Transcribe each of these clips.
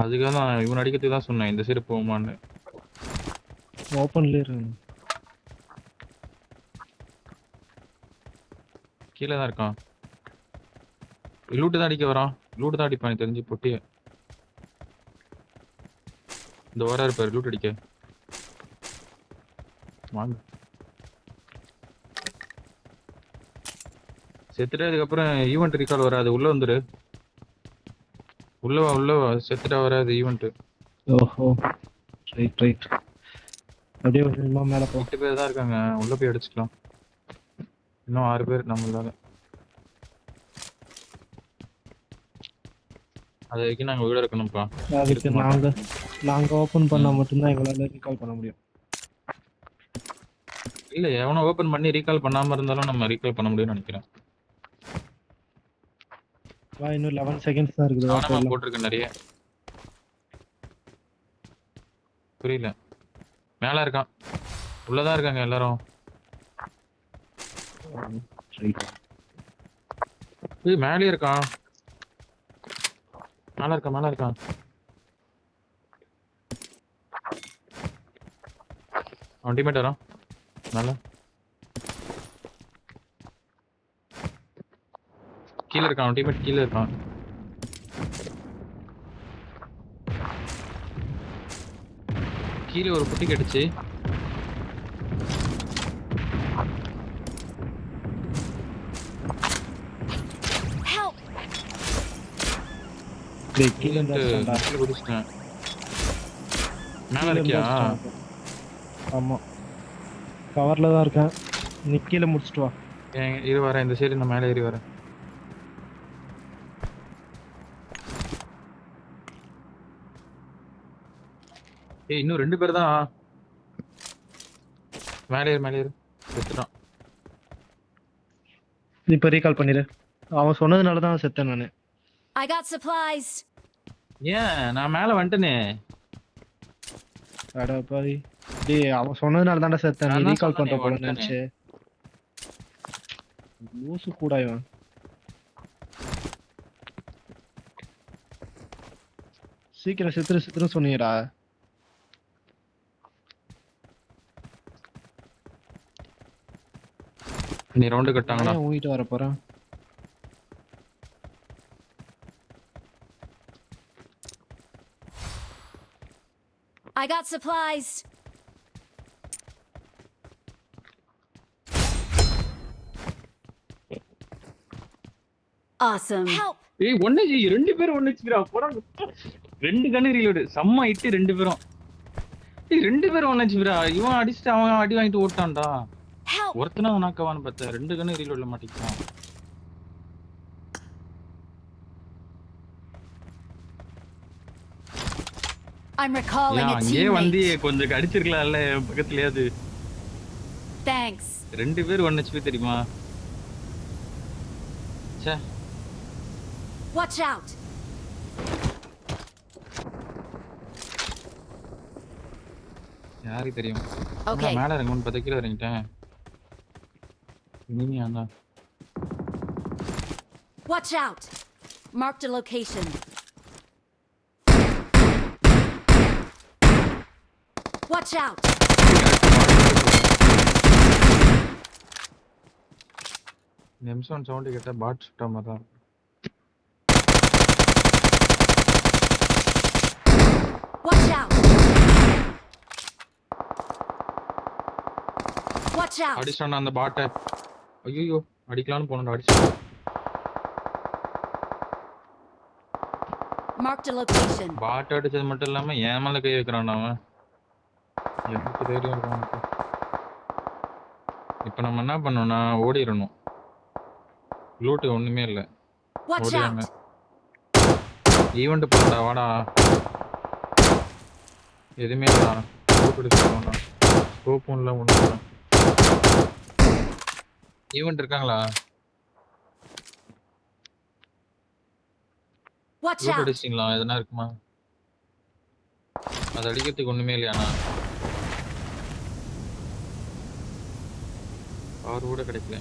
அதுக்காக தான் இவன் அடிக்கிறதுக்கு தான் சொன்னேன் இந்த சைடு போகுமான்னு. ஓப்பன்ல இருக்கு. கீழே தான் இருக்கான். லூட்டு தான் அடிக்க வரான். லூட்டு தான் அடிப்பான் தெரிஞ்சு பொட்டிய. இந்த வர இருப்பாரு லூட் அடிக்க. வாங்க. செத்துட்டு அதுக்கப்புறம் ஈவெண்ட் ரீகால் வராது. உள்ள வந்துரு. உள்ள வா செத்துட்டா வராது ஈவெண்ட். ஓஹோ ரைட். அப்படியே கொஞ்சமா மேல போ. 8 பேர் தான் இருக்காங்க. உள்ள போய் அடிச்சுக்கலாம். இன்னும் 6 பேர் நம்மளால. அது வரைக்கும் நாங்க வீட இருக்கணும்ப்பா. அதுக்கு நாங்க ஓபன் பண்ணா மட்டும்தான் எங்களால ரீகால் பண்ண முடியும். இல்ல எவனோ ஓபன் பண்ணி ரீகால் பண்ணாம இருந்தாலும் நம்ம ரீகால் பண்ண முடியும்னு நினைக்கிறேன். இன்னும் 11 செகண்ட்ஸ் தான் இருக்குது. நானும் போட்டிருக்கேன் நிறைய. புரியல. மேல இருக்கான். உள்ளதான் இருக்காங்க எல்லாரும். மேலே இருக்கான். மேல இருக்கான். அவன் டீமேட் வரான். மேல கீழே இருக்கான். அவன் டீமேட் கீழே இருக்கான். கீழே ஒரு குட்டி கடிச்சு. மேல இருக்கியா? ஆமா கவர்ல தான் இருக்கேன். நீ கீழே முடிச்சிட்டு வா. இது வரேன் இந்த சைடு. நான் மேலே ஏறி வரேன். இன்னும் 2 பேர் தான். மேலே ஏறு. செத்துட்டான். இப்ப ரீகால் பண்ணிரு. அவன் சொன்னதுனால தான் செத்தேன் நானு. I got supplies. ஏன் நான் மேல வந்துட்டேனே. அட பாவி. டேய் அவன் சொன்னதுனால தான்டா செத்தேன். நீ ரீகால் பண்ற போல நினைச்சே. லூசு கூட இவன். சீக்கிரம் செத்துரு சொன்னீங்கடா. நீ ரவுண்ட் கட்டாங்கடா. ஊங்கிட்டு வர போறேன். I got supplies. Awesome. Help. ரெண்டு பேரும் ஒண்ணுச்சுடா. போடா. 2 கன்னு ரீலோட். செம்ம ஹிட் 2 பேரும். 2 பேரும் ஒண்ணுச்சுடா. இவன் அடிச்சிட்டு அவன் அடி வாங்கிட்டு ஓட்டான்டா. ஒருத்தனா உனக்கவான்னு பார்த்தா 2 கன்னு ரீலோட்ல மாட்டிட்டான். I'm recalling a teammate. ஏ வந்து கொஞ்சம் அடிச்சிரலாம்ல பக்கத்துலயாவது. Thanks. 2 பேர் 1 HP தெரியுமா? ச்சே. Watch out. யாருக்கு தெரியும்? Okay. மேல இறங்கணும் 10 கீழ இறங்கிட்டேன். நீ அண்ணா. Watch out. Marked a location. Watch out. நிமிஷம் சவுண்ட் கேட்டா பாட் சுட்ட மாதிரி தான். Watch out. Watch out. அடிச்சான் அந்த பாட்டை. ஐயோ அடிக்கலாம்னு போனடா அடிச்சான். Marked a location. பாட் அடிச்சது மட்டும் இல்லாம ஏன் மேல கை வைக்கிறான் அவன். எனக்கு தைரியம் இருக்கான். இப்போ நம்ம என்ன பண்ணோம்னா ஓடிரணும். லூட் ஒண்ணுமே இல்ல. ஓடியாங்க. ஈவென்ட் போடா வாடா. எதுமே இல்ல. லூட் எடுத்துக்கோடா. ஸ்கோப்பும் இல்ல ஒண்ணும் இல்ல. ஈவென்ட் இருக்காங்களா? Watch out. அடிச்சிங்களா? எதனா இருக்குமா? அது அடிக்கிறதுக்கு ஒண்ணுமே இல்லையானா? ஆறு கூட கிடைக்கல.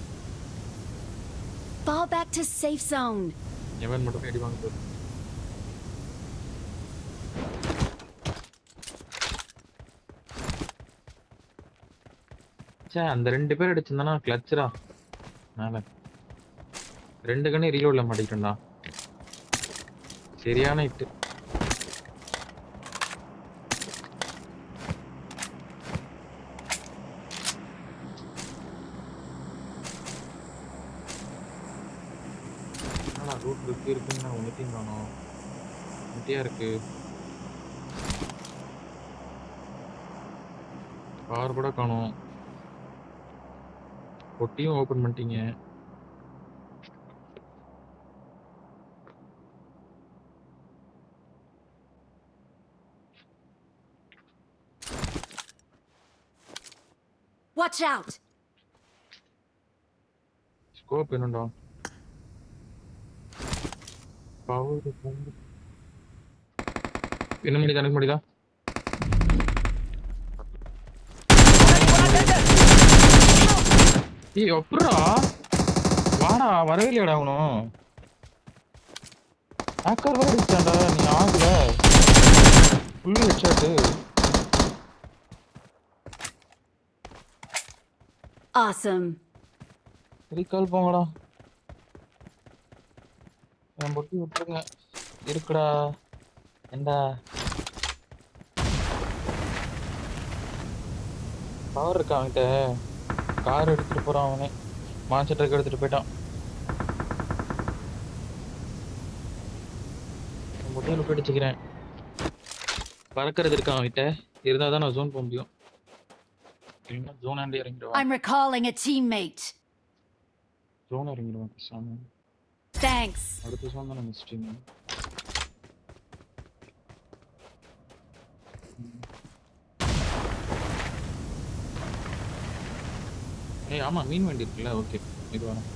Fall back to safe zone. எவன் மட்டும் அடி வாங்க போகுது. ச்சே அந்த 2 பேர் அடிச்சிருந்தானா கிளட்ச்ரா மேல 2 கண்ணு ரீலோட்ல மாட்டிக்கிட்டேன்டா சரியான ஹிட் என்னடா ரூட் இருக்குன்னு நான் ஒன்னுத்தையும் காணோம் இந்தியா இருக்கு கார் கூட காணோம் பொட்டியும் ஓபன் பண்ணிட்டீங்க Watch out! ஸ்கோப் என்னடா பவர் என்ன மணி கணக்கு முடியுதா ஏய் அப்புறா வாடா வரவே இல்லையாடா அவனும் ஹேக்கர் வேற அடிச்சான்டா நீ ஆகல ஃபுல் ஹெட்ஷாட் Awesome. ரீகால் போங்கடா என் பொட்டி விட்டுருங்க இருக்குடா ஏண்டா பவர் இருக்கா அவன்கிட்ட கார் எடுத்துட்டு போறான் அவனே மான்ஸ்டர் ட்ரக் எடுத்துட்டு போயிட்டான் முட்டையில விட்டு அடிச்சுக்கிறேன் பறக்கிறது இருக்கா அவன்கிட்ட இருந்தா தான் நான் ஜோன் போக முடியும் இல்லைன்னா ஜோன் ஆண்டி இறங்கிடுவான் I'm recalling a teammate. Zone இறங்கிடுவான் பேசாம Thanks. அடுத்த ஜோன் தான் மிஸ்டீங்க ஏய் ஆமா மீன் வண்டி இருக்குல்ல ஓகே இது வரேன்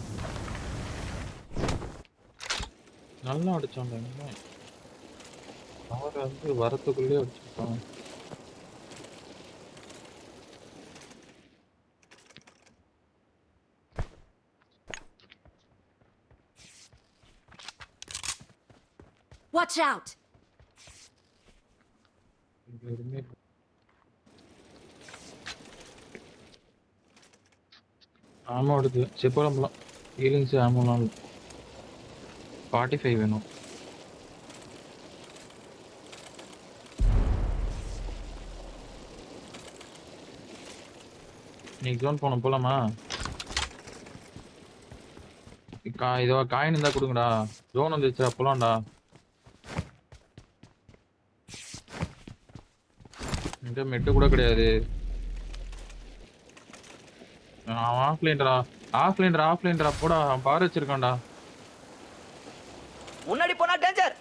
நல்லா அடிச்சோம்டா அவர் வந்து வரத்துக்குள்ளே அடிச்சிருக்கான் Watch out! ஆமா எடுத்து செப்பலாம் ஹீலிங்ஸ் ஆமாம் 45 வேணும் நீ ஜோன் போன போலாமா இதோ காயின் இருந்தா கொடுங்கடா ஜோன் வந்துச்சுடா போலாம்டா என்கிட்ட மெட்டு கூட கிடையாது ஆஃப்லைன்டா போடா பாரு வச்சிருக்கான்டா முன்னாடி போனா டேஞ்சர்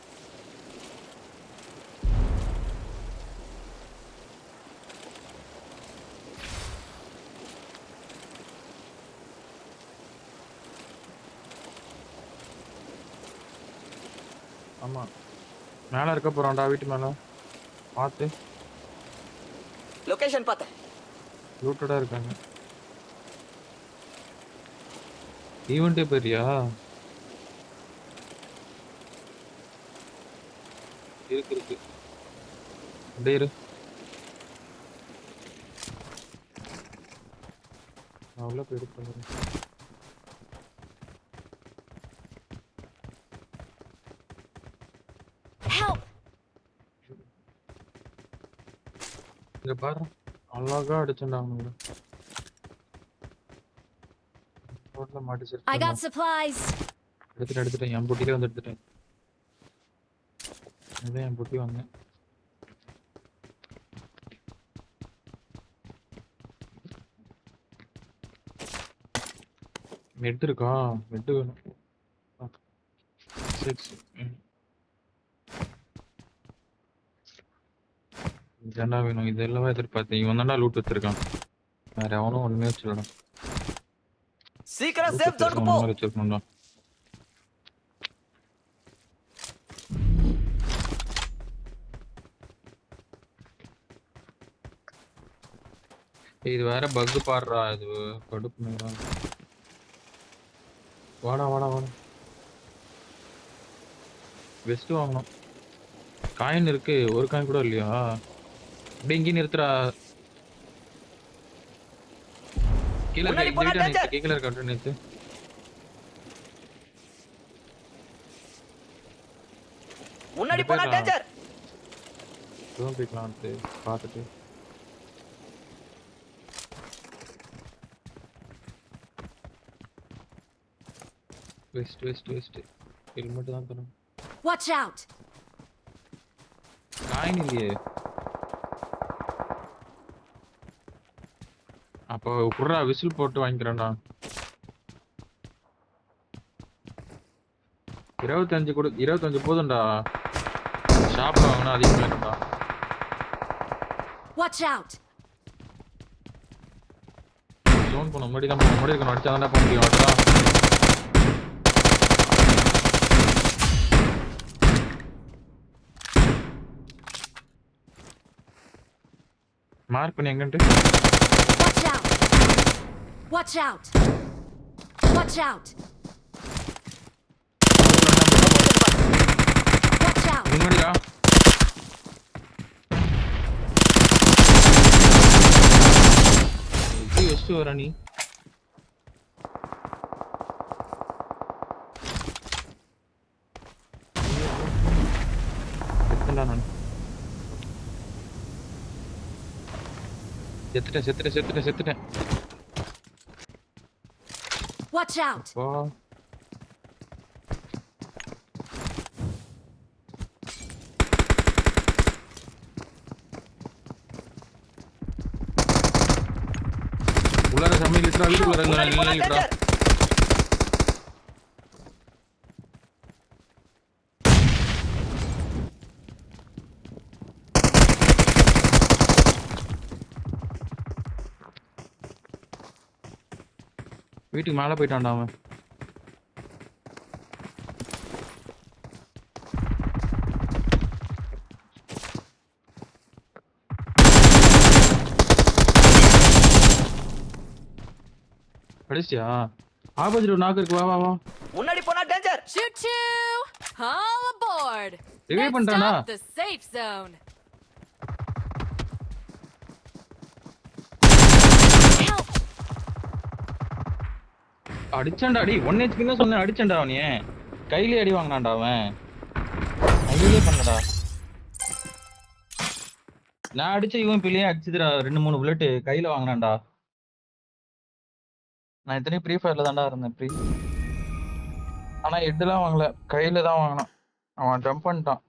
ஆமா மேல இருக்க போறான்டா வீட்டு மேல பாத்து லொகேஷன் பார்த்தேன் லூட்டடா இருக்காங்க ஈவென்ட்டே பெரியா இருக்கு அப்படியே இரு நான் உள்ள போய் எடுத்து Help! இங்க பாரு அழகா அடிச்சண்டா அவனுங்க ரோட்ல மாட்டி I got supplies. எடுத்துட்டேன் என் பொட்டிலே வந்து எடுத்துட்டேன் இதான் என் பொட்டி வந்தேன் மெட் இருக்கா மெட் வேணும் 6 இதெல்லாம் வேணும் இதெல்லாம் எதிர்பார்த்தேன் இவன் தான்டா லூட் வச்சிருக்கான் வேற எவனும் ஒண்ணுமே வச்சிருக்கா சீக்கிரம் சேஃப் ஜோனுக்கு போ வச்சிருக்கணும்டா இது வேற பக் பாடுறா இது கடுப்பு வாடா வெஸ்ட் வாங்கணும் காயின் இருக்கு ஒரு காயின் கூட இல்லையா அப்படியே இங்கே நிறுத்துறா கீழ இருக்க முன்னாடி இந்த போனா வீட்டா danger. நேத்து கீழ இருக்க நேத்து முன்னாடி இந்த போனா பேர்ல டேஞ்சர். ஜோன் போய்க்கலான்ட்டு பார்த்துட்டு வெஸ்ட் ஹெல்மெட் தான் தரணும். Watch out! காயின் இல்லையே. அப்போ குர்ரா விசில் போட்டு வாங்கிக்கிறேன்டா. 25 போதும்டா. ஷாப்ல வாங்கினா அதிகமா இருக்கும்டா. Watch out! ஜோன் போன முன்னாடி இருக்கணும். அடிச்சா தானே போக முடியும். அடடா. மார்க் பண்ணி எங்கன்ட்டு Watch out! Watch out! Watch out! Watch out! முன்னாடியா வச்சு வர நீ நான் செத்துட்டேன். Watch out! வா உள்ளார சமையல் லிட்டரா வீட்டுக்குள்ள முன்னாடி போனா லிட்டரா danger. வீட்டுக்கு மேல போயிட்டான்டா அவன். அடிச்சியா? ஆப்போசிட் ஒரு நாக்கு இருக்கு. வா முன்னாடி போனா danger. Choo choo! All aboard! ரிவே Next பண்றானா? up, the safe zone. Help! அடிச்சான்டா. அடி 1 HP தான் சொன்னேன். அடிச்சான்டா அவனையே. கையிலே அடி வாங்கினான்டா அவன். அங்கேயே பண்ணடா. நான் அடிச்ச இவன் பிள்ளையே அடிச்சுதுடா. 2-3 புல்லட் கையில வாங்கினான்டா. நான் இத்தனை ப்ரீ ஃபயர்ல தான்டா இருந்தேன். ஆனா ஹெட்லாம் வாங்கல. கையில தான் வாங்கினான். அவன் ஜம்ப் பண்ணிட்டான்.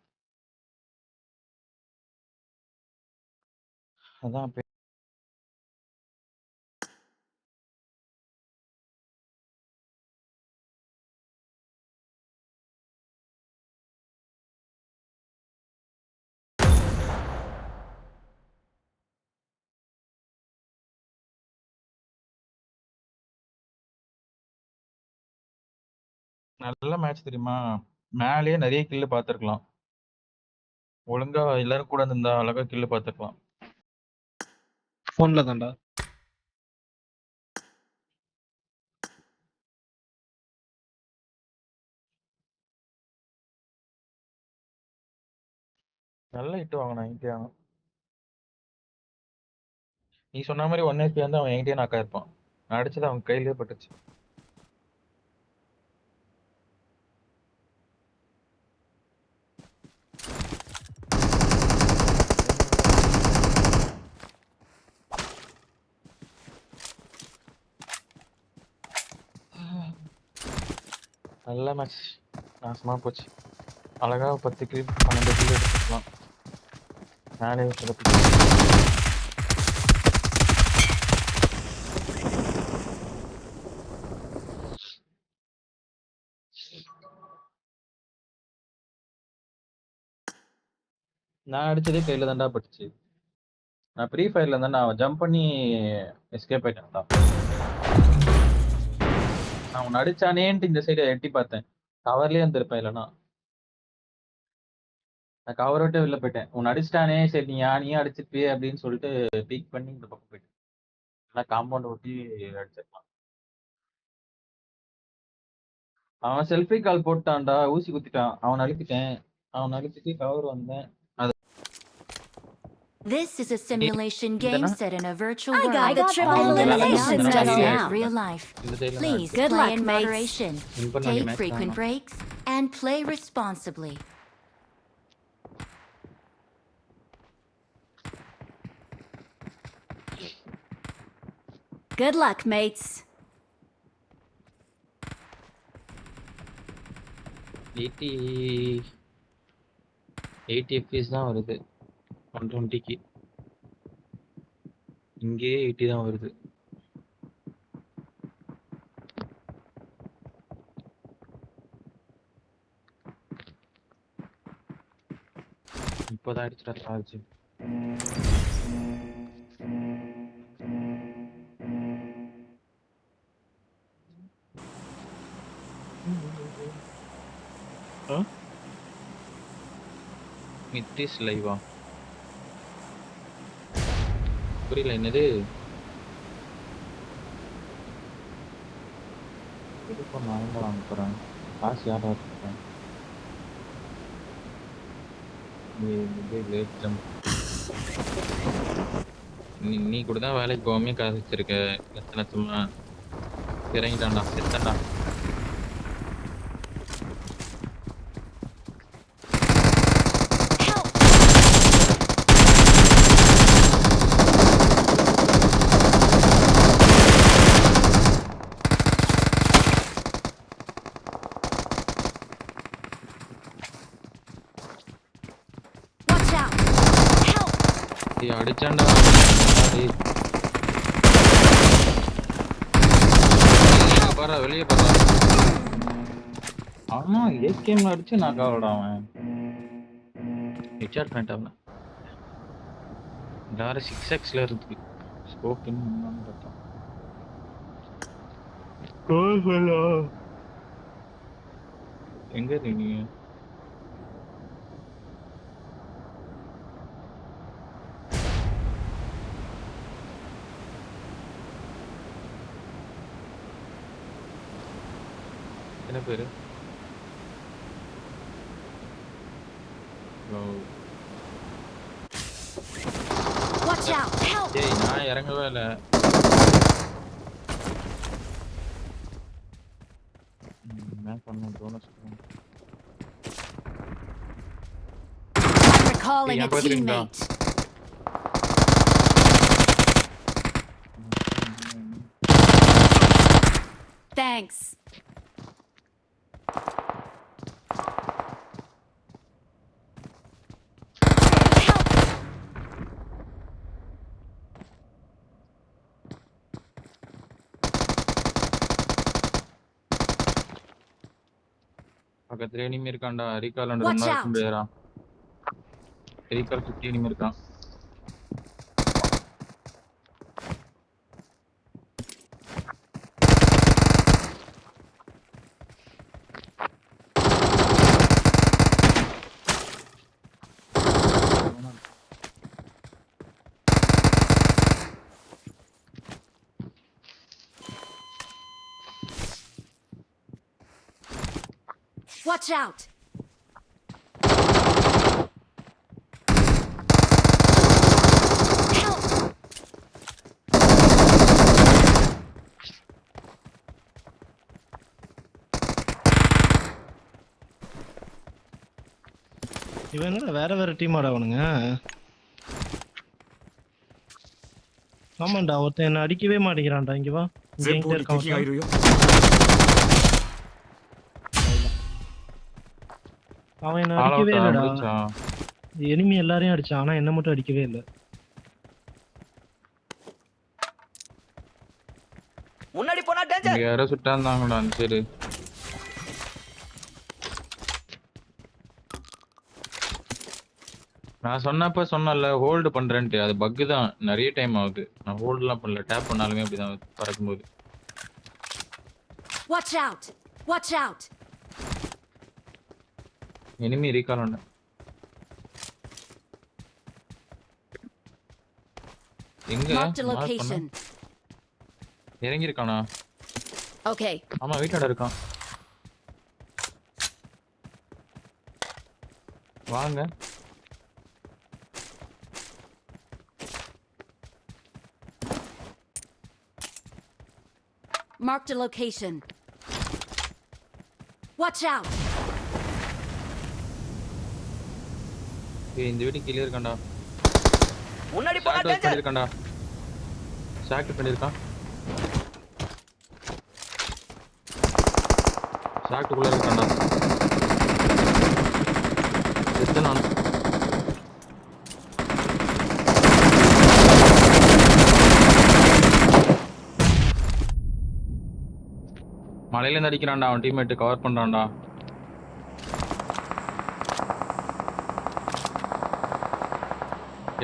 அதான் நல்ல மேட்ச் தெரியுமா? மேலேயே நிறைய கில்லு பார்த்துருக்கலாம். ஒழுங்கா எல்லாரும் கூட இருந்தா அழகா கில்லு பார்த்துருக்கலாம். ஃபோன்ல தான்டா. நல்ல ஹிட் வாங்கினான் என்கிட்ட. நீ சொன்ன மாதிரி 1 HP வந்து அவன் என்கிட்டயே நாக்கா இருப்பான். நான் அடிச்சது அவன் கையிலேயே பட்டுச்சு. நல்ல மேட்ச். நாசமா போச்சு. அழகா 10 கில் 12 கில் எடுத்துக்கலாம். மேலே சிறப்பு. நான் அடிச்சதே கையில தான்டா பட்டுச்சு. நான் ஃப்ரீ ஃபயர்ல இருந்தா நான் ஜம்ப் பண்ணி எஸ்கேப் ஆயிட்டேன்டா. நான் உன்னை அடிச்சானேன்ட்டு இந்த சைடு எட்டி பார்த்தேன். கவர்லயே இருந்திருப்பேன். இல்லைன்னா நான் கவர் விட்டு வெளில போயிட்டேன். உன்னை அடிச்சிட்டானே, சரி நீயே அடிச்சிருப்பியே அப்படின்னு சொல்லிட்டு பீக் பண்ணி இந்த பக்கம் போயிட்டேன். நான் காம்பவுண்ட் ஒட்டி அடிச்சிருக்கலாம். அவன் செல்ஃபி கால் போட்டான்டா. ஊசி குத்திட்டான். அவன் அழுத்திட்டு கவர் வந்தேன். அது This is a simulation game set in a virtual world. I got triple and elimination it's just just like now. real life. இந்த சைடுல Please Good play luck, in mates. moderation. Win பண்ண வேண்டிய Take match frequent தான். breaks and play responsibly. Good luck, mates. 80 FPS தான் வருது 120க்கு. இங்கே 80 தான் வருது. இப்போதான் அடிச்சுட்டா சார்ஜ். மித்திஸ் லைவா? புரியல என்னது? இப்போ நான் எங்க வாங்க போறேன்? காசு யாரா இருக்கேன்? நீ கூட தான் வேலைக்கு போகாம காசு வச்சிருக்க. லட்சமா இறங்கிட்டான்டா, செத்தண்டா. Watch out! Help! டேய் அடிச்சான்டா. டேய் வெளியே போறா. ஆமா ஏகேம்ல அடிச்சு நான் காவடா அவன். ஹெட்ஷாட் பண்ணிட்டான். வேற 6xல இருக்கு. ஸ்கோப் என்னன்னு பார்த்தா. கோஹலா. எங்க இருக்கீங்க? என்ன பேரு? ஹலோ. Watch out! Help! டேய் நான் இறங்கவே இல்ல. நான் பண்ண bonus. I'm recalling Yeah, a brother in law. teammate. Thanks. பக்கத்துல எனிமி இருக்கான்டா. ரீகால் ரொம்ப Watch நேரம் out. இருக்க முடியாதுடா. ரீகால் 50 எனிமி இருக்கான். Watch out! Help! இவன் என்னடா வேற வேற டீம் ஆடவனுங்க. ஆமாண்டா ஒருத்தன் என்ன அடிக்கவே மாட்டேங்கிறான்டா. இங்க வா. இங்க 前 எங்க 方に இருக்கான் 敵がいるよ。 அவன் என்ன ஆல் அடிக்கவே அவுட் இல்லடா. ஆயிடுச்சா? எனிமி எல்லாரையும் அடிச்சான். ஆனா என்ன மட்டும் அடிக்கவே இல்ல. முன்னாடி போனா டேஞ்சர். இங்க யாரோ சுட்டாந்தாங்கடா அந்த சைடு. நான் சொன்னல ஹோல்டு பண்றேன்ட்டு. அது பக் தான். நிறைய டைம் ஆகுது. நான் ஹோல்ட்லாம் பண்ணல. டேப் பண்ணாலுமே அப்படிதான் பறக்கும்போது. Watch out! Watch out! Enemy recall பண்ண. எங்க Marked a mark பண்ண? location. இறங்கி இருக்கானா? Okay. ஆமா வீட்டோட இருக்கான். வாங்க. Marked a location. Watch out! ஏய் இந்த வீடு கீழே இருக்கான்டா. முன்னாடி போனா ஷாட் டேஞ்சர். பண்ணிருக்கான்டா. ஷாட் பண்ணிருக்கான். ஷாட்டுக்குள்ள இருக்கான்டா. எத்தனை மலையில இருந்து அடிக்கிறான்டா அவன் டீம்மேட் கவர் பண்றான்டா.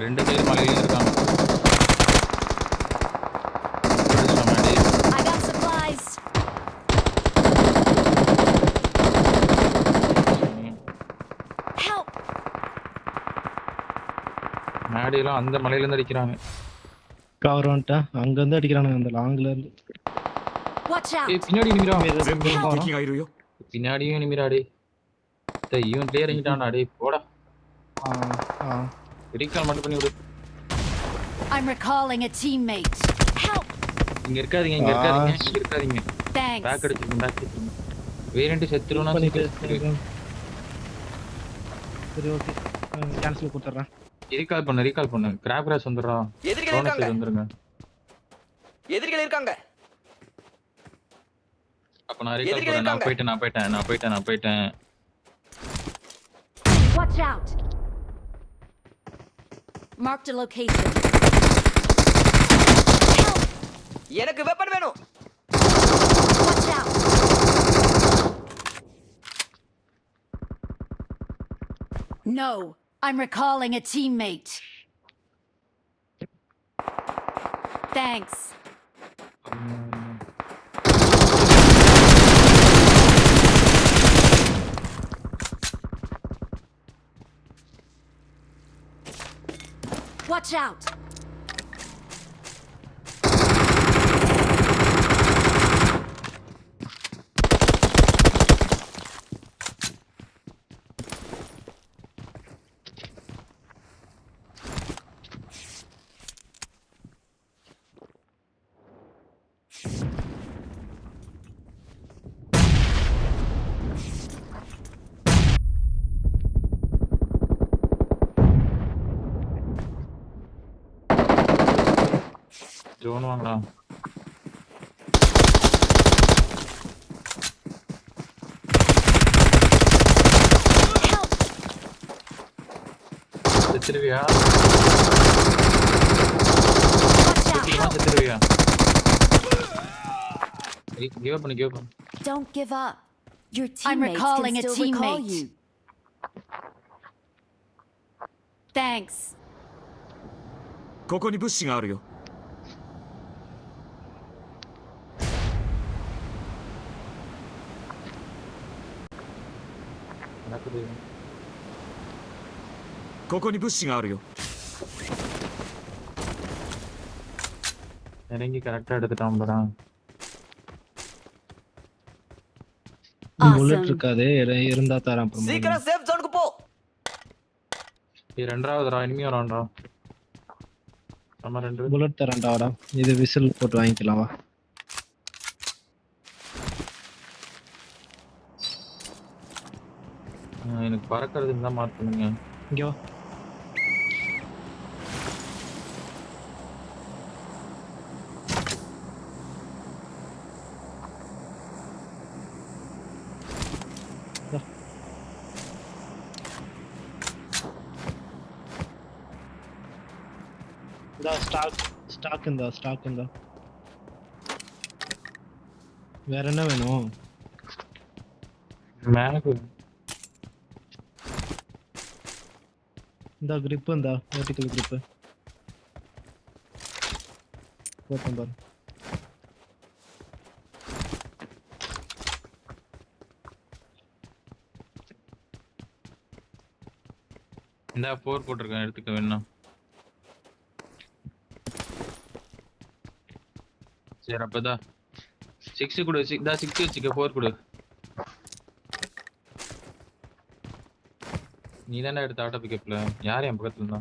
ரெண்டு பேர் மலையில இருக்காங்க. I got supplies. Help! மேடியெல்லாம் அந்த மலையில இருந்து அடிக்கிறாங்க. கவர் வந்துட்டேன். அங்க இருந்து அடிக்கிறானுங்க அந்த லாங்ல இருந்து. Watch ஏய் out! பின்னாடி நிமிரா. 全部に敵がいるよ。 பின்னாடியும் நிமிரா டேய். டேய் இவன் பிளேயர் இறங்கிட்டான்டா டேய் போடா. ரீகால் மட்டும் பண்ணி விடு. I'm recalling a teammate. Help! இங்க இருக்காதீங்க இங்க இருக்காதீங்க. Thanks. பேக் அடிச்சிருங்க. வேறெண்டு செத்துருவனா பண்ணிட்டு சரி ஓகே கேன்சல் கொடுத்துறேன். ரீகால் பண்ணு. கிராப் கிராஸ் வந்துடுறா. எதிரிகள் போனஸ் இருக்காங்க. வந்துருங்க. எதிரிகள் இருக்காங்க. அப்ப நான் ரீகால் போறேன். நான் போயிட்டேன். Watch out! Marked a location. Help! எனக்கு வெப்பன் வேணும். Watch out! No, I'm recalling a teammate. Thanks. Watch out! Zone வாங்கடா. Help! செத்துருவியா? Watch out! Help! செத்துருவியா? கிவ் அப் பண்ணு. Don't give up. Your I'm teammates recalling can a still recall teammate. you. Thanks. ここに物資があるよ。 நடக்குது. ここに物資があるよ。 இறங்கி கரெக்டா எடுத்துட்டான் போடா. Bullet இருக்காதே இருந்தா தரேன் அப்புறம். சீக்கிரம் சேஃப் ஜோனுக்கு போ. இது ரெண்டாவதுடா இனிமே வரான்டா. நம்ம ரெண்டு புல்லட் தரேன்டா வாடா. இது விசில் போட்டு வாங்கிக்கலாம் வா. எனக்கு பறக்கிறது இருந்தா மார்க் பண்ணுங்க. இங்க வா. ஸ்டாக் இந்த வேற என்ன வேணும்? மேனுக்கு இந்த grip இந்த vertical grip போட்டும் பாரு. இந்த 4 போட்டுருக்கேன் எடுத்துக்க வேணா. சரி அப்பதான் 6 கொடு. 6 வச்சுக்க 4 கொடு. நீ தானே எடுத்த ஆட்டோ பிக்கப்ல. யார் என் பக்கத்துல இருந்தா?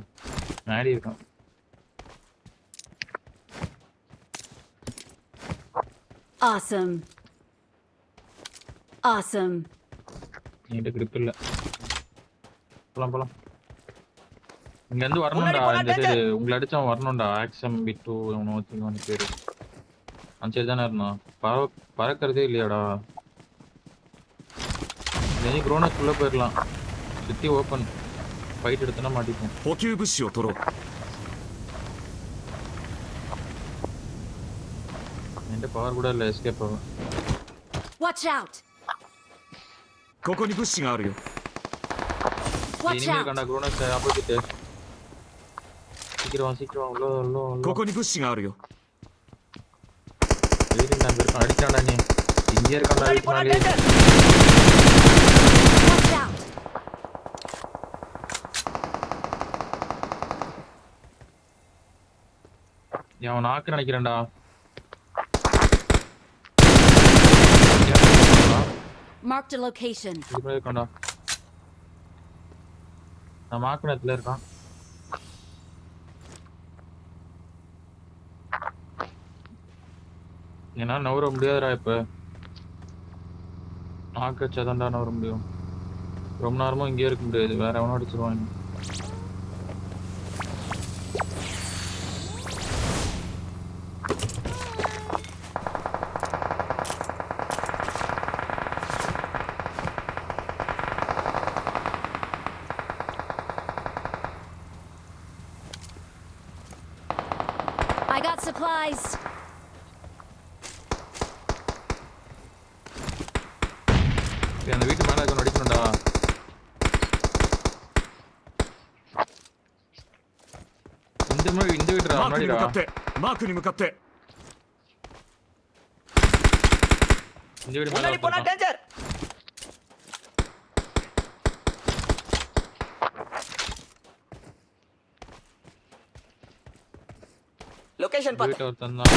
மேடி இருக்கான். Awesome. Awesome. என்கிட்ட grip இல்ல. போலாம். இங்க இருந்து வரணும்டா. முன்னாடி போனா இந்த danger. சைடு உங்களை அடிச்சவன் வரணும்டா. ஆக்சம் பிட்டு ஒன்னு பேரு. அந்த சைடு தானே இருந்தான். பறக்கிறதே இல்லையாடா. நீ குரோனஸ் உள்ள போயிடலாம். சுத்தி ஓபன். ஃபைட் எடுத்தனா மாட்டிப்போம். 補給物資を取ろう。 என்கிட்ட பவர் கூட இல்ல எஸ்கேப் ஆகும். Watch out. ここに物資があるよ。 Watch இனிமே out. கண்டா குரோனஸ் ஆப்போசிட். சீக்கிரம் உள்ள. ここに物資があるよ。 வெயிட்டிங் டைம் இருக்கு. அடிச்சான்டா நீ. இங்கே இருக்கான்டா முன்னாடி போனா வீட்டுனாலே. danger. Watch out. அவன் நாக்கு நினைக்கிறேன்டா. Marked a location. இதுக்குள்ள இருக்கான்டா. நான் மாக்குனத்துல இருக்கான். ஏன்னா நவர முடியாதுடா இப்ப. நாக்கு வச்சாதான்டா நவர முடியும். ரொம்ப நேரமும் இங்கே இருக்க முடியாது. வேற எவனோ அடிச்சிருவான். I got supplies. அந்த வீட்டு மேல இருக்க அடிக்கணும்டா. இந்த வீட்டுடா マークに向 முன்னாடிடா. かって。マークに向かって。 இந்த வீடு மேல முன்னாடி போனா ஒருத்தன் இருக்கான். danger. லொகேஷன் இந்த பாத்து. வீட்டுல ஒருத்தன் தான்.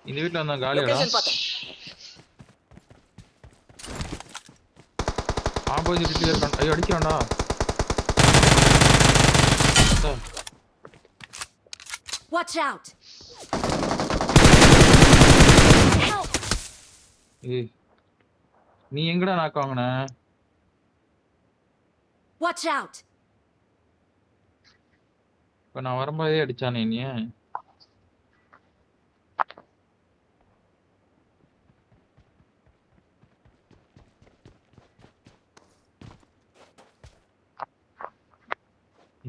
இந்த வீட்டுல வந்தா காலியாடா. லொகேஷன் பாத்து. ஆப்போசிட் வீட்டுல இருக்கான். ஐயோ அடிக்கிறான்டா. Watch out. Help. ஏய் நீ எங்கடா நாக்கு வாங்குன? Watch out. இப்ப நான் வரும்போதே அடிச்சானே நீ.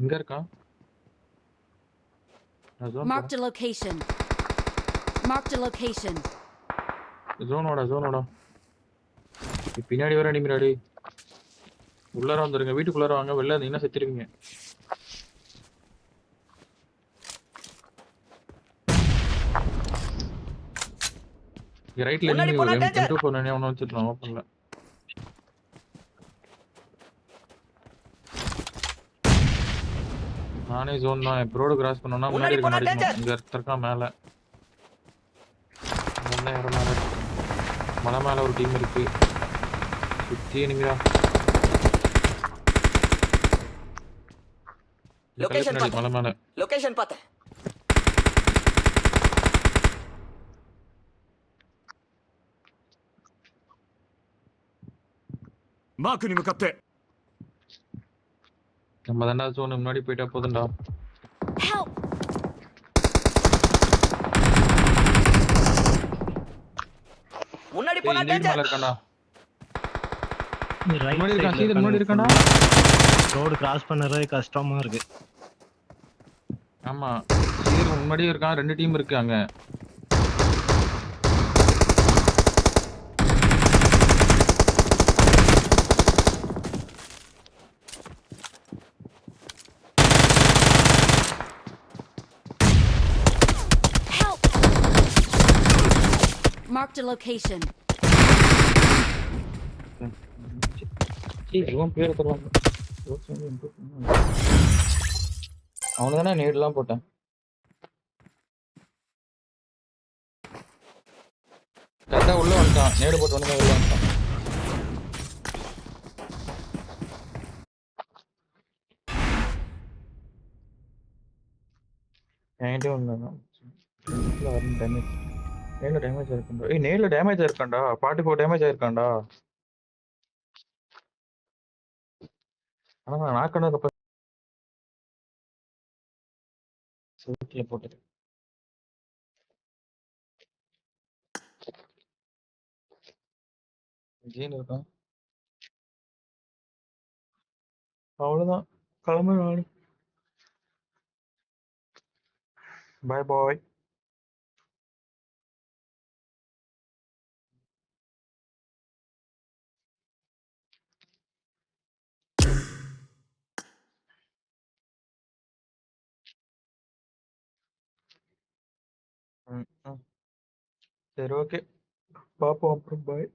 எங்க இருக்கான்? Marked a location. Marked a location. ஜோனோட. பின்னாடி வர அடிமிராடி. உள்ளார வந்துருங்க. வீட்டுக்குள்ளார வாங்க. வெளில இருந்தீங்கன்னா செத்துருவீங்க. இங்க ரைட்ல முன்னாடி நீங்க போனா ஒரு danger. M24 நானே ஒன்னு வச்சிட்டோம் ஓபன்ல. நானே ஜோன் தான். ரோடு கிராஸ் பண்ணனும்னா முன்னாடி இருக்க முன்னாடி போனா அடிக்கணும். இங்க இருக்க மேல. நல்லா யாரோ மேல இருக்கு. மலை மேல ஒரு டீம் இருக்கு. சுத்தி எனிமிடா. லொகேஷன் பாத்து. மலை மேல. லொகேஷன் பாத்து. マークに向かって。 நம்ம தான்டா ஜோன் முன்னாடி போயிட்டா போதும்டா. Help. முன்னாடி ஏய் போனா இந்த வீட்டு மேல danger. இருக்கான்டா. ரைட் முன்னாடி இருக்கான். சைடுல சீதர் முன்னாடி இருக்கான்டா. ரோடு கிராஸ் பண்ணறதே கஷ்டமா இருக்கு. ஆமா சீதர் முன்னாடியே இருக்கான். ரெண்டு டீம் இருக்கு அங்க. Help. Marked a location. இவன் பேரை தருவாங்க. அவனுதானே நேடுலாம் போட்டேன். கரெக்டா உள்ள வந்துட்டான். நேடு போட்டு உடனே உள்ள வந்துட்டான். என்கிட்டயும் ஒண்ணுதான். ஃப்ரண்ட்ல வரும் டேமேஜ். நேர்ல டேமேஜ் ஆயிருக்கான்டா. ஏய் நேர்ல டேமேஜ் ஆயிருக்கான்டா. 44 டேமேஜ் ஆயிருக்கான்டா. ஆனா நான் நாக் ஆனதுக்கு அப்புறம் செவுத்துல போட்டுட்டு. ஜீன் இருக்கான். அவ்வளவுதான். கிளம்புறேன் நானு. Bye bye. ம், ம். சரி ஓகே. பாப்போம் அப்புறம் பாய்.